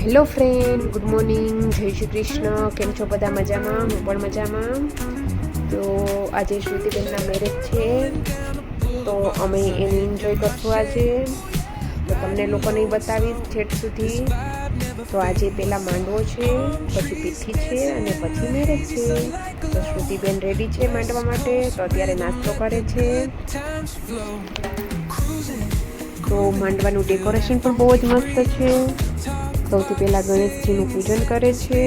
Hello friend, good morning, જય શ્રી કૃષ્ણ. કેમ છો બધા? મજામાં? હું પણ મજામાં. તો આજે શ્રુતિબેનના મેરેજ છે, તો અમે એને એન્જોય કરશું આજે. તો તમને લોકોને બતાવીશ છેટ સુધી. તો આજે પહેલાં માંડવો છે, પછી પીઠી છે અને પછી મેરેજ છે. તો શ્રુતિબેન રેડી છે માંડવા માટે, તો અત્યારે નાસ્તો કરે છે. તો માંડવાનું ડેકોરેશન પણ બહુ જ મસ્ત છે. સૌથી પહેલાં ગણેશજીનું પૂજન કરે છે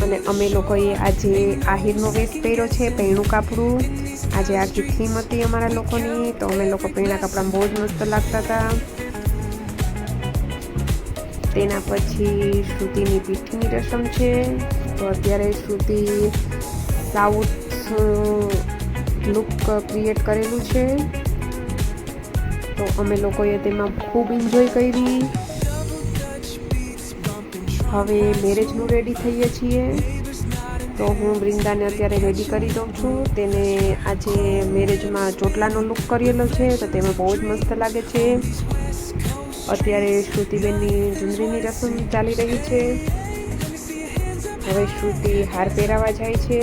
અને અમે લોકોએ આજે આહિરનો વેશ પહેર્યો છે, પૈણું કાપડું. આજે આખી થીમ હતી અમારા લોકોની, તો અમે લોકો પૈણા કપડામાં બહુ જ મસ્ત લાગતા હતા. તેના પછી શ્રુતિની પીઠીની રસમ છે. તો અત્યારે શ્રુતિ સાઉથ લુક ક્રિએટ કરેલું છે, તો અમે લોકોએ તેમાં ખૂબ એન્જોય કરી. હવે મેરેજનું રેડી થઈએ છીએ, તો હું વૃંદાને અત્યારે રેડી કરી દઉં છું. તેને આજે મેરેજમાં ચોટલાનો લુક કરેલો છે, તો તેમાં બહુ જ મસ્ત લાગે છે. અત્યારે શ્રુતિબેનની ચુંદડીની રસમ ચાલી રહી છે. હવે શ્રુતિ હાર પહેરાવા જાય છે.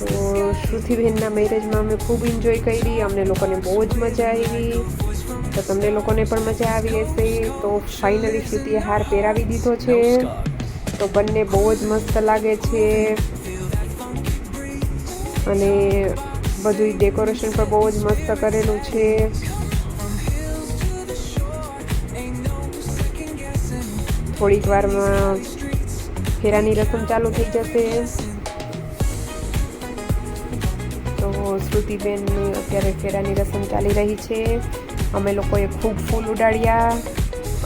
તો શ્રુતિબેનના મેરેજમાં અમે ખૂબ એન્જોય કરી. અમને લોકોને બહુ જ મજા આવી. તો તમને લોકોને પણ મજા આવી હશે. તો ફાઇનલી શ્રુતિએ હાર પહેરાવી દીધો છે, તો બંને બહુ જ મસ્ત લાગે છે અને બધું ડેકોરેશન પણ બહુ જ મસ્ત કરેલું છે. થોડીક વારમાં ફેરાની રસમ ચાલુ થઈ જશે. તો શ્રુતિબેન અત્યારે ફેરાની રસમ ચાલી રહી છે. અમે લોકોએ ખૂબ ફૂલ ઉડાડ્યા.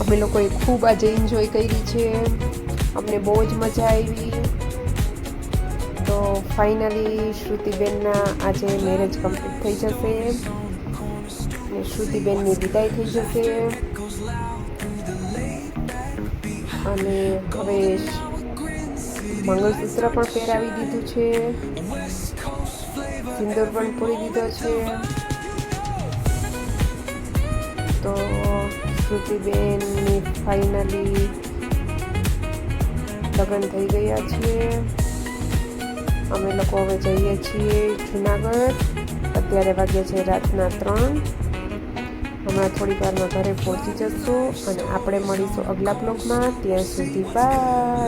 અમે લોકોએ ખૂબ આજે એન્જોય કરી છે. અમને બહુ જ મજા આવી. તો ફાઇનલી શ્રુતિબેનના આજે મેરેજ કમ્પ્લીટ થઈ જશે અને શ્રુતિબેનની વિદાય થઈ જશે. અને હવે મંગળસૂત્ર પણ પહેરાવી દીધું છે, સિંદૂર પણ પૂરી દીધો છે. તો શ્રુતિબેનની ફાઇનલી લગ્ન થઈ ગયા છે. અમે લોકો હવે જઈએ છીએ જુનાગઢ. અત્યારે વાગ્યા છે રાતના 3. હમણાં થોડી વારમાં ઘરે પહોંચી જશું અને આપણે મળીશું અગલા બ્લોગમાં. ત્યાં સુધી બાય.